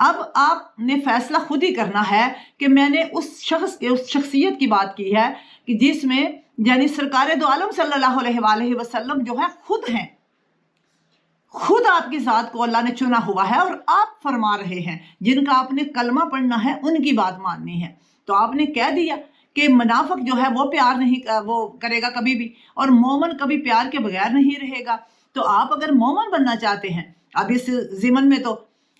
اب آپ نے فیصلہ خود ہی کرنا ہے کہ میں نے اس شخصیت کی بات کی ہے کہ جس میں یعنی سرکار دو عالم صلی اللہ علیہ وآلہ وسلم جو ہے خود ہیں، خود آپ کی ذات کو اللہ نے چنا ہوا ہے، اور آپ فرما رہے ہیں جن کا آپ نے کلمہ پڑھنا ہے ان کی بات ماننی ہے۔ تو آپ نے کہہ دیا کہ منافق جو ہے وہ پیار نہیں وہ کرے گا کبھی بھی، اور مومن کبھی پیار کے بغیر نہیں رہے گا۔ تو آپ اگر مومن بننا چاہتے ہیں، اب اس ضمن میں تو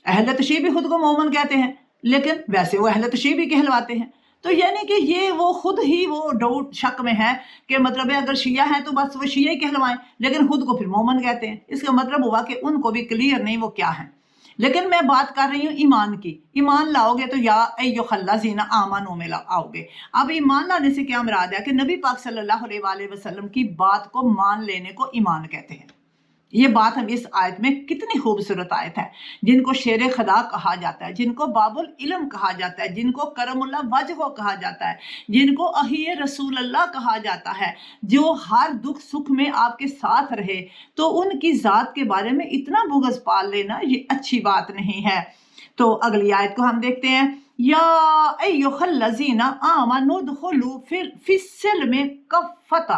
اہل تشیع بھی خود کو مومن کہتے ہیں، لیکن ویسے وہ اہل تشیع بھی کہلواتے ہیں، تو یعنی کہ یہ وہ خود ہی وہ ڈاؤٹ شک میں ہے کہ مطلب ہے اگر شیعہ ہیں تو بس وہ شیعہ ہی کہلوائیں، لیکن خود کو پھر مومن کہتے ہیں۔ اس کا مطلب ہوا کہ ان کو بھی کلیئر نہیں وہ کیا ہیں۔ لیکن میں بات کر رہی ہوں ایمان کی۔ ایمان لاؤ گے تو یا ایھا الذین آمنوا میں آؤ گے۔ اب ایمان لانے سے کیا مراد ہے کہ نبی پاک صلی اللہ علیہ وآلہ وسلم کی بات کو مان لینے کو ایمان کہتے ہیں۔ یہ بات ہم اس آیت میں کتنی خوبصورت آیت ہے، جن کو شیر خدا کہا جاتا ہے، جن کو باب العلم کہا جاتا ہے، جن کو کرم اللہ وجہ کہا جاتا ہے، جن کو احی رسول اللہ کہا جاتا ہے، جو ہر دکھ سکھ میں آپ کے ساتھ رہے، تو ان کی ذات کے بارے میں اتنا بغض پال لینا یہ اچھی بات نہیں ہے۔ تو اگلی آیت کو ہم دیکھتے ہیں، یا ایھا الذین آمنوا ادخلوا فی السلم کافۃ۔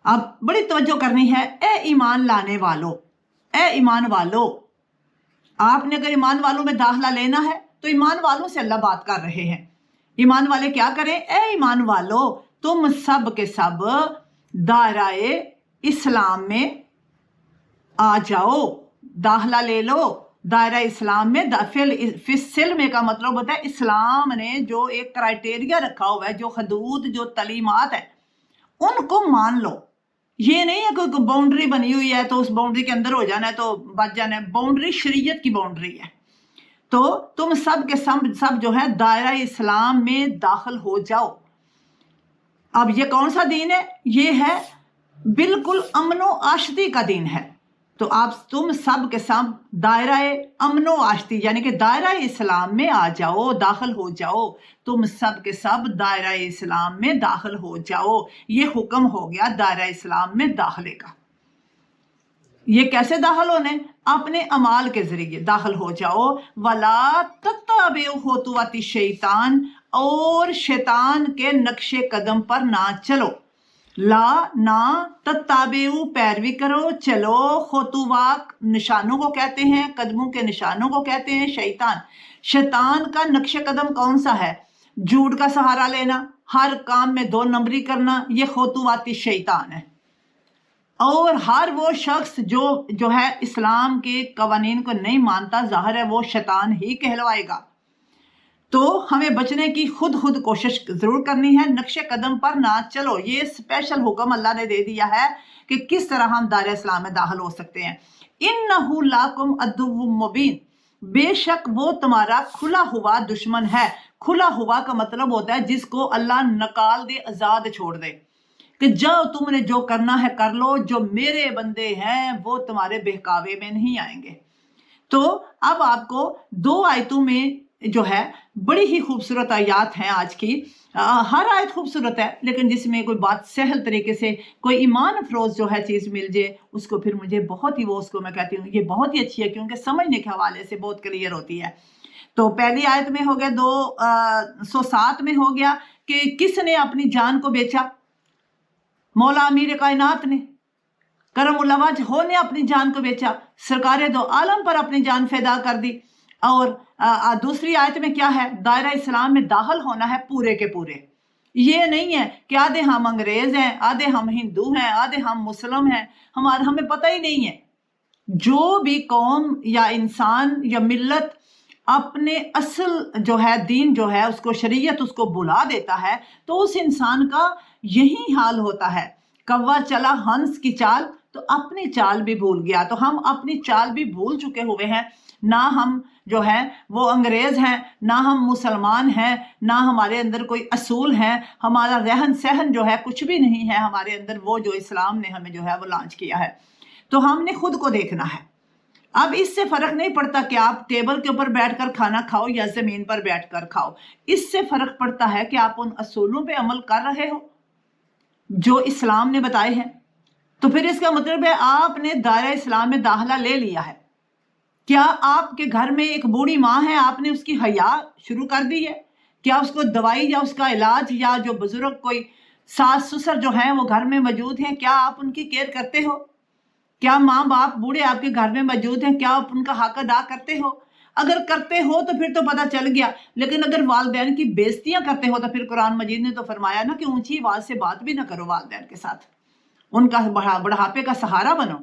اب بڑی توجہ کرنی ہے، اے ایمان لانے والو، اے ایمان والو۔ آپ نے اگر ایمان والوں میں داخلہ لینا ہے تو ایمان والوں سے اللہ بات کر رہے ہیں۔ ایمان والے کیا کریں؟ اے ایمان والو، تم سب کے سب دائرہ اسلام میں آ جاؤ، داخلہ لے لو دائرہ اسلام میں۔ فی السلم کا مطلب ہوتا ہے اسلام نے جو ایک کرائٹیریا رکھا ہوا ہے، جو حدود جو تعلیمات ہے ان کو مان لو۔ یہ نہیں ہے کوئی باؤنڈری بنی ہوئی ہے تو اس باؤنڈری کے اندر ہو جانا ہے تو بچ جانا ہے، باؤنڈری شریعت کی باؤنڈری ہے۔ تو تم سب کے سب جو ہے دائرہ اسلام میں داخل ہو جاؤ۔ اب یہ کون سا دین ہے؟ یہ ہے بالکل امن و آشتی کا دین ہے۔ تو تم سب کے سب دائرہ امن و آشتی یعنی کہ دائرہ اسلام میں آ جاؤ، داخل ہو جاؤ۔ تم سب کے سب دائرہ اسلام میں داخل ہو جاؤ، یہ حکم ہو گیا دائرہ اسلام میں داخلے کا۔ یہ کیسے داخل ہونے؟ اپنے اعمال کے ذریعے داخل ہو جاؤ۔ وَلَا تَتَّبِعُوا خُطُوَاتِ الشَّیطان، اور شیطان کے نقش قدم پر نہ چلو۔ لا نہ تتابعوا پیروی کرو، چلو، خطوات نشانوں کو کہتے ہیں، قدموں کے نشانوں کو کہتے ہیں۔ شیطان کا نقش قدم کون سا ہے؟ جھوٹ کا سہارا لینا، ہر کام میں 2 نمبری کرنا، یہ خطوات شیطان ہے۔ اور ہر وہ شخص جو ہے اسلام کے قوانین کو نہیں مانتا، ظاہر ہے وہ شیطان ہی کہلوائے گا۔ تو ہمیں بچنے کی خود کوشش ضرور کرنی ہے۔ نقش قدم پر نہ چلو، یہ اسپیشل حکم اللہ نے دے دیا ہے کہ کس طرح ہم دائرہ اسلام میں داخل ہو سکتے ہیں۔ اِنَّهُ لَكُمْ عَدُوٌّ مُّبِينٌ، بے شک وہ تمہارا کھلا ہوا دشمن ہے۔ کھلا ہوا کا مطلب ہوتا ہے جس کو اللہ نکال دے، آزاد چھوڑ دے کہ جاؤ تم نے جو کرنا ہے کر لو، جو میرے بندے ہیں وہ تمہارے بہکاوے میں نہیں آئیں گے۔ تو اب آپ کو 2 آیتوں میں جو ہے بڑی ہی خوبصورت آیات ہیں آج کی۔ ہر آیت خوبصورت ہے، لیکن جس میں کوئی بات سہل طریقے سے کوئی ایمان افروز جو ہے چیز مل جائے، اس کو پھر مجھے بہت ہی اس کو میں کہتی ہوں یہ بہت ہی اچھی ہے، کیونکہ سمجھنے کے حوالے سے بہت کلیئر ہوتی ہے۔ تو پہلی آیت میں ہو گیا 207 میں ہو گیا کہ کس نے اپنی جان کو بیچا؟ مولا امیر کائنات نے، کرم اللہ وجہ نے اپنی جان کو بیچا، سرکار دو عالم پر اپنی جان فدا کر دی۔ اور دوسری آیت میں کیا ہے؟ دائرہ اسلام میں داخل ہونا ہے پورے کے پورے۔ یہ نہیں ہے کہ آدھے ہم انگریز ہیں، آدھے ہم ہندو ہیں، آدھے ہم مسلم ہیں، ہمیں پتہ ہی نہیں ہے۔ جو بھی قوم یا انسان یا ملت اپنے اصل جو ہے دین جو ہے اس کو شریعت اس کو بلا دیتا ہے تو اس انسان کا یہی حال ہوتا ہے۔ کوا چلا ہنس کی چال تو اپنی چال بھی بھول گیا۔ تو ہم اپنی چال بھی بھول چکے ہوئے ہیں، نہ ہم جو ہے وہ انگریز ہیں، نہ ہم مسلمان ہیں، نہ ہمارے اندر کوئی اصول ہیں، ہمارا رہن سہن جو ہے کچھ بھی نہیں ہے ہمارے اندر وہ جو اسلام نے ہمیں جو ہے وہ لانچ کیا ہے۔ تو ہم نے خود کو دیکھنا ہے۔ اب اس سے فرق نہیں پڑتا کہ آپ ٹیبل کے اوپر بیٹھ کر کھانا کھاؤ یا زمین پر بیٹھ کر کھاؤ، اس سے فرق پڑتا ہے کہ آپ ان اصولوں پہ عمل کر رہے ہو جو اسلام نے بتائے ہیں۔ تو پھر اس کا مطلب ہے آپ نے دائرہ اسلام میں داخلہ لے لیا ہے۔ کیا آپ کے گھر میں ایک بوڑھی ماں ہے، آپ نے اس کی حیا شروع کر دی ہے؟ کیا اس کو دوائی یا اس کا علاج، یا جو بزرگ کوئی ساس سسر جو ہیں وہ گھر میں موجود ہیں، کیا آپ ان کی کیئر کرتے ہو؟ کیا ماں باپ بوڑھے آپ کے گھر میں موجود ہیں، کیا آپ ان کا حق ادا کرتے ہو؟ اگر کرتے ہو تو پھر تو پتہ چل گیا، لیکن اگر والدین کی بےزتیاں کرتے ہو تو پھر قرآن مجید نے تو فرمایا نا کہ اونچی آواز سے بات بھی نہ کرو والدین کے ساتھ، ان کا بڑھاپے کا سہارا بنو۔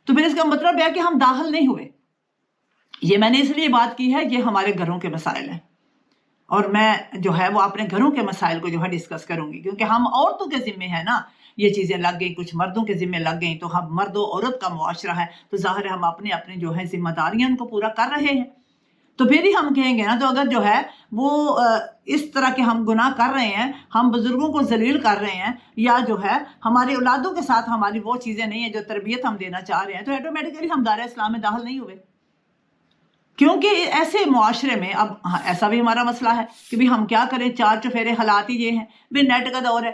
تو پھر اس کا مطلب ہے کہ ہم داخل نہیں ہوئے۔ یہ میں نے اس لیے بات کی ہے، یہ ہمارے گھروں کے مسائل ہیں، اور میں جو ہے وہ اپنے گھروں کے مسائل کو جو ہے ڈسکس کروں گی، کیونکہ ہم عورتوں کے ذمے ہیں نا یہ چیزیں لگ گئی، کچھ مردوں کے ذمے لگ گئیں، تو ہم مرد و عورت کا معاشرہ ہے، تو ظاہر ہے ہم اپنے اپنے جو ہے ذمہ داریاں ان کو پورا کر رہے ہیں، تو پھر ہی ہم کہیں گے نا۔ تو اگر جو ہے وہ اس طرح کے ہم گناہ کر رہے ہیں، ہم بزرگوں کو ذلیل کر رہے ہیں، یا جو ہے ہماری اولادوں کے ساتھ ہماری وہ چیزیں نہیں ہیں جو تربیت ہم دینا چاہ رہے ہیں، تو آٹومیٹکلی ہم دائرہ اسلام میں داخل نہیں ہوئے۔ کیونکہ ایسے معاشرے میں اب ایسا بھی ہمارا مسئلہ ہے کہ بھی ہم کیا کریں، چار چفیرے حالات ہی یہ ہیں، بھی نیٹ کا دور ہے۔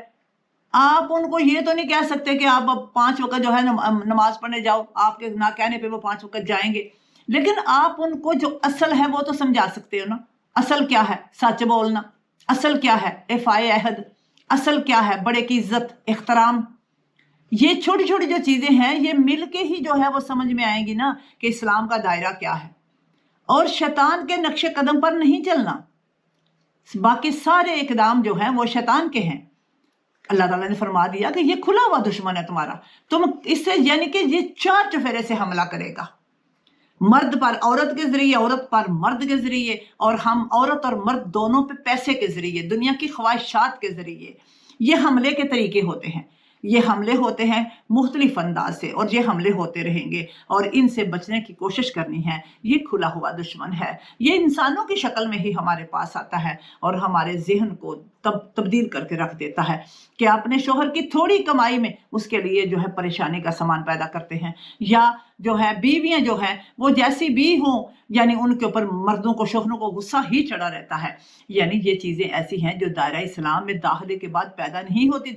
آپ ان کو یہ تو نہیں کہہ سکتے کہ آپ اب 5 وقت جو ہے نماز پڑھنے جاؤ، آپ کے نہ کہنے پہ وہ 5 وقت جائیں گے، لیکن آپ ان کو جو اصل ہے وہ تو سمجھا سکتے ہو نا۔ اصل کیا ہے؟ سچ بولنا۔ اصل کیا ہے؟ ایفائے عہد۔ اصل کیا ہے؟ بڑے کی عزت، احترام۔ یہ چھوٹی چھوٹی جو چیزیں ہیں یہ مل کے ہی جو ہے وہ سمجھ میں آئیں گی نا کہ اسلام کا دائرہ کیا ہے، اور شیطان کے نقش قدم پر نہیں چلنا۔ باقی سارے اقدام جو ہیں وہ شیطان کے ہیں۔ اللہ تعالیٰ نے فرما دیا کہ یہ کھلا ہوا دشمن ہے تمہارا، تم اس سے یعنی کہ یہ 4 چفیرے سے حملہ کرے گا، مرد پر عورت کے ذریعے، عورت پر مرد کے ذریعے، اور ہم عورت اور مرد دونوں پہ پیسے کے ذریعے، دنیا کی خواہشات کے ذریعے۔ یہ حملے کے طریقے ہوتے ہیں، یہ حملے ہوتے ہیں مختلف انداز سے، اور یہ حملے ہوتے رہیں گے، اور ان سے بچنے کی کوشش کرنی ہے۔ یہ کھلا ہوا دشمن ہے، یہ انسانوں کی شکل میں ہی ہمارے پاس آتا ہے، اور ہمارے ذہن کو تبدیل کر کے رکھ دیتا ہے کہ اپنے شوہر کی تھوڑی کمائی میں اس کے لیے جو ہے پریشانی کا سامان پیدا کرتے ہیں، یا جو ہے بیویاں جو ہیں وہ جیسی بھی ہوں، یعنی ان کے اوپر مردوں کو، شوہروں کو غصہ ہی چڑھا رہتا ہے۔ یعنی یہ چیزیں ایسی ہیں جو دائرہ اسلام میں داخلے کے بعد پیدا نہیں ہوتی،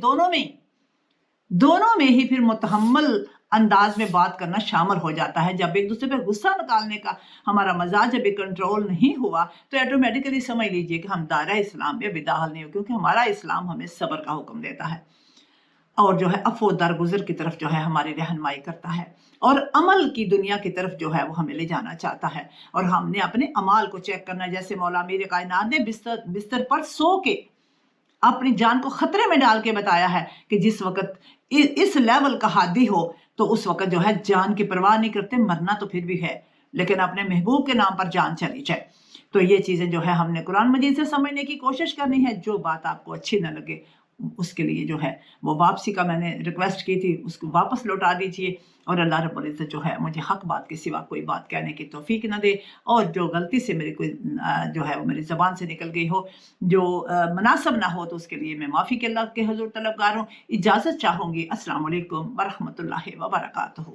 دونوں میں ہی پھر متحمل انداز میں بات کرنا شامل ہو جاتا ہے۔ جب ایک دوسرے پہ غصہ نکالنے کا ہمارا مزاج جب کنٹرول نہیں ہوا تو آٹومیٹکلی سمجھ لیجئے کہ ہم دائرہ اسلام میں بھی داخل نہیں ہو، کیونکہ ہمارا اسلام ہمیں صبر کا حکم دیتا ہے، اور جو ہے عفو درگزر کی طرف جو ہے ہماری رہنمائی کرتا ہے، اور عمل کی دنیا کی طرف جو ہے وہ ہمیں لے جانا چاہتا ہے، اور ہم نے اپنے اعمال کو چیک کرنا ہے۔ جیسے مولا امیر کائنات نے بستر پر سو کے اپنی جان کو خطرے میں ڈال کے بتایا ہے کہ جس وقت اس لیول کا حادی ہو تو اس وقت جو ہے جان کی پرواہ نہیں کرتے، مرنا تو پھر بھی ہے، لیکن اپنے محبوب کے نام پر جان چلی جائے۔ تو یہ چیزیں جو ہے ہم نے قرآن مجید سے سمجھنے کی کوشش کرنی ہے۔ جو بات آپ کو اچھی نہ لگے اس کے لیے جو ہے وہ واپسی کا میں نے ریکویسٹ کی تھی، اس کو واپس لوٹا دیجئے، اور اللہ رب العزت جو ہے مجھے حق بات کے سوا کوئی بات کہنے کی توفیق نہ دے، اور جو غلطی سے میری کوئی جو ہے وہ میری زبان سے نکل گئی ہو، جو مناسب نہ ہو، تو اس کے لیے میں معافی کے اللہ کے حضور طلبگار ہوں۔ اجازت چاہوں گی۔ السلام علیکم ورحمۃ اللہ وبرکاتہ۔